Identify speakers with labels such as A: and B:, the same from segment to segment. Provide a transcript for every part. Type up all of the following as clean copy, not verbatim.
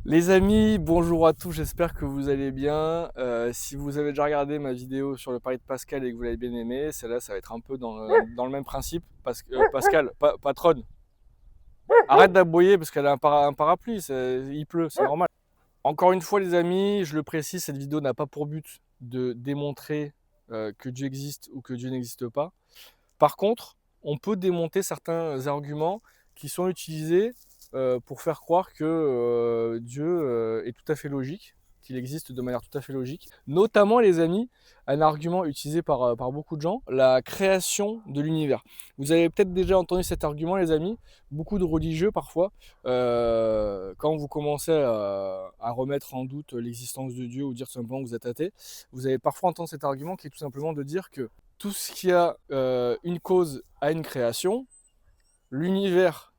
A: Les amis, bonjour à tous, j'espère que vous allez bien. Si vous avez déjà regardé ma vidéo sur le pari de Pascal et que vous l'avez bien aimé, celle-là, ça va être un peu dans le même principe. Pascal, patronne, arrête d'aboyer parce qu'elle a un parapluie, il pleut, c'est normal. Encore une fois, les amis, je le précise, cette vidéo n'a pas pour but de démontrer que Dieu existe ou que Dieu n'existe pas. Par contre, on peut démonter certains arguments qui sont utilisés pour faire croire que Dieu est tout à fait logique, qu'il existe de manière tout à fait logique. Notamment, les amis, un argument utilisé par beaucoup de gens, la création de l'univers. Vous avez peut-être déjà entendu cet argument, les amis. Beaucoup de religieux, parfois, quand vous commencez à remettre en doute l'existence de Dieu ou dire tout simplement que vous êtes athée, vous allez parfois entendre cet argument qui est tout simplement de dire que tout ce qui a une cause a une création, l'univers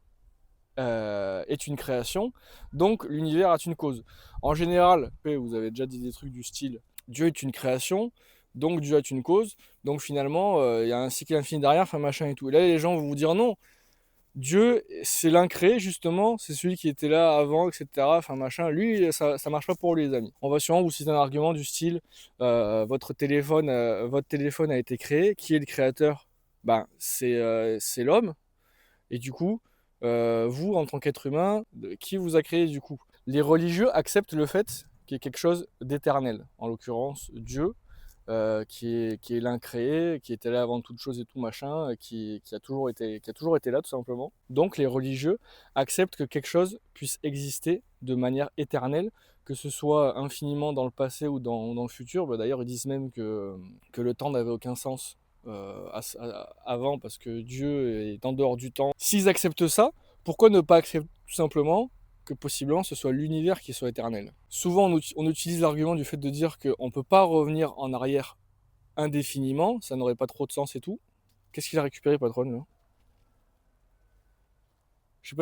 A: est une création, donc l'univers a une cause. En général, vous avez déjà dit des trucs du style Dieu est une création, donc Dieu a une cause, donc finalement il y a un cycle infini derrière, enfin machin et tout. Et là les gens vont vous dire non, Dieu c'est l'incréé justement, c'est celui qui était là avant, etc. Enfin machin, lui ça marche pas pour lui les amis. On va sûrement vous citer un argument du style votre téléphone a été créé, qui est le créateur? Ben c'est l'homme, et du coup, vous, en tant qu'être humain, qui vous a créé du coup? Les religieux acceptent le fait qu'il y ait quelque chose d'éternel, en l'occurrence Dieu, qui est l'incréé, qui était là avant toute chose et tout machin, qui a toujours été là tout simplement. Donc les religieux acceptent que quelque chose puisse exister de manière éternelle, que ce soit infiniment dans le passé ou dans le futur. Bah, d'ailleurs, ils disent même que le temps n'avait aucun sens avant parce que Dieu est en dehors du temps. S'ils acceptent ça, pourquoi ne pas accepter tout simplement que possiblement ce soit l'univers qui soit éternel? Souvent on utilise l'argument du fait de dire qu'on ne peut pas revenir en arrière indéfiniment, ça n'aurait pas trop de sens et tout. Qu'est-ce qu'il a récupéré, patron, là? Je sais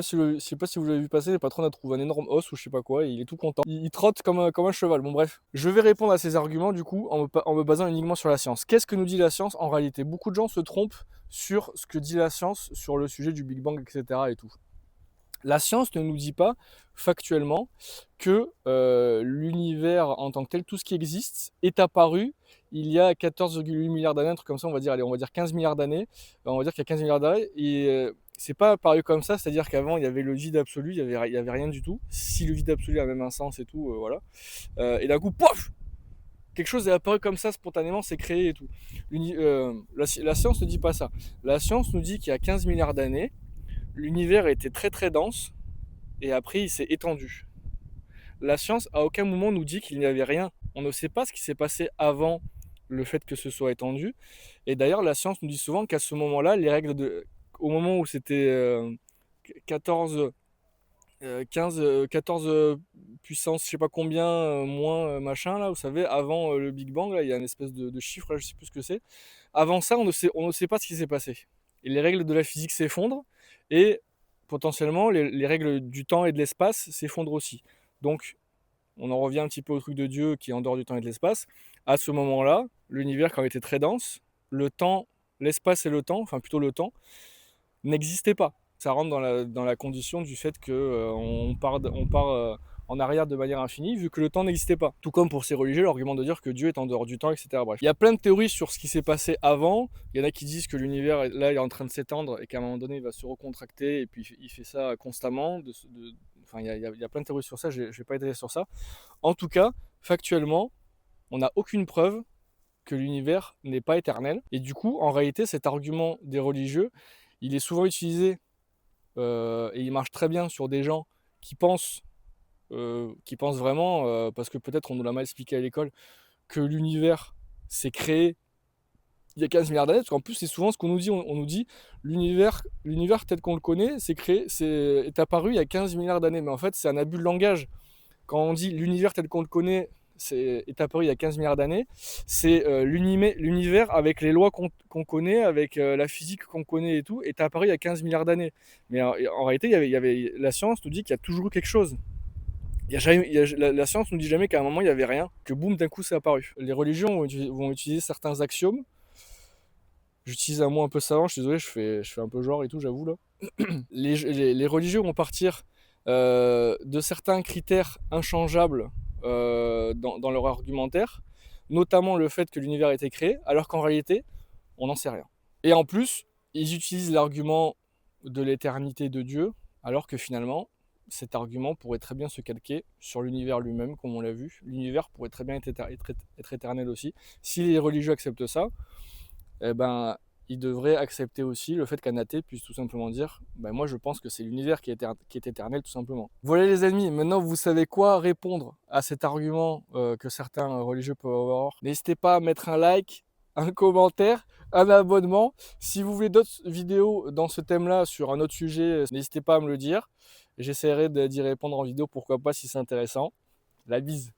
A: pas si vous l'avez vu passer, le patron a trouvé un énorme os ou je sais pas quoi, et il est tout content. Il trotte comme un cheval, bon bref. Je vais répondre à ces arguments du coup en me basant uniquement sur la science. Qu'est-ce que nous dit la science en réalité? Beaucoup de gens se trompent sur ce que dit la science sur le sujet du Big Bang, etc. et tout. La science ne nous dit pas factuellement que l'univers en tant que tel, tout ce qui existe, est apparu il y a 14,8 milliards d'années, un truc comme ça, on va dire, allez, on va dire 15 milliards d'années. On va dire qu'il y a 15 milliards d'années, et c'est pas apparu comme ça, c'est-à-dire qu'avant il y avait le vide absolu, il y avait rien du tout. Si le vide absolu a même un sens et tout, voilà. Et d'un coup, pof, quelque chose est apparu comme ça spontanément, c'est créé et tout. La science ne dit pas ça. La science nous dit qu'il y a 15 milliards d'années, l'univers était très très dense, et après il s'est étendu. La science à aucun moment nous dit qu'il n'y avait rien. On ne sait pas ce qui s'est passé avant le fait que ce soit étendu. Et d'ailleurs, la science nous dit souvent qu'à ce moment-là, au moment où c'était 14, 15, 14 puissance, je sais pas combien, moins machin, là, vous savez, avant le Big Bang, là, il y a une espèce de chiffre, là, je sais plus ce que c'est. Avant ça, on ne sait pas ce qui s'est passé. Et les règles de la physique s'effondrent, et potentiellement, les règles du temps et de l'espace s'effondrent aussi. Donc, on en revient un petit peu au truc de Dieu qui est en dehors du temps et de l'espace. À ce moment-là, l'univers, quand il était très dense, le temps, l'espace et le temps, enfin plutôt le temps, n'existaient pas. Ça rentre dans la condition du fait qu'on part en arrière de manière infinie, vu que le temps n'existait pas. Tout comme pour ces religieux, l'argument de dire que Dieu est en dehors du temps, etc. Bref. Il y a plein de théories sur ce qui s'est passé avant. Il y en a qui disent que l'univers, là, est en train de s'étendre et qu'à un moment donné, il va se recontracter, et puis il fait ça constamment. Enfin, il y a plein de théories sur ça, je ne vais pas étaler sur ça. En tout cas, factuellement, on n'a aucune preuve que l'univers n'est pas éternel. Et du coup, en réalité, cet argument des religieux, il est souvent utilisé et il marche très bien sur des gens qui pensent vraiment, parce que peut-être on nous l'a mal expliqué à l'école, que l'univers s'est créé il y a 15 milliards d'années, parce qu'en plus c'est souvent ce qu'on nous dit, on nous dit l'univers tel qu'on le connaît, est apparu il y a 15 milliards d'années, mais en fait c'est un abus de langage. Quand on dit l'univers tel qu'on le connaît est apparu il y a 15 milliards d'années, c'est l'univers avec les lois qu'on connaît, avec la physique qu'on connaît et tout, est apparu il y a 15 milliards d'années. Mais en réalité, la science nous dit qu'il y a toujours eu quelque chose. La science nous dit jamais qu'à un moment il n'y avait rien, que boum, d'un coup c'est apparu. Les religions vont utiliser certains axiomes. J'utilise un mot un peu savant, je suis désolé, je fais un peu genre et tout, j'avoue là. Les religieux vont partir de certains critères inchangeables dans leur argumentaire, notamment le fait que l'univers a été créé, alors qu'en réalité, on n'en sait rien. Et en plus, ils utilisent l'argument de l'éternité de Dieu, alors que finalement, cet argument pourrait très bien se calquer sur l'univers lui-même, comme on l'a vu. L'univers pourrait très bien être éternel aussi. Si les religieux acceptent ça, eh ben, ils devraient accepter aussi le fait qu'un athée puisse tout simplement dire ben moi je pense que c'est l'univers qui est éternel tout simplement. Voilà les amis, maintenant vous savez quoi répondre à cet argument que certains religieux peuvent avoir. N'hésitez pas à mettre un like, un commentaire, un abonnement. Si vous voulez d'autres vidéos dans ce thème-là sur un autre sujet, n'hésitez pas à me le dire. J'essaierai d'y répondre en vidéo, pourquoi pas si c'est intéressant. La bise.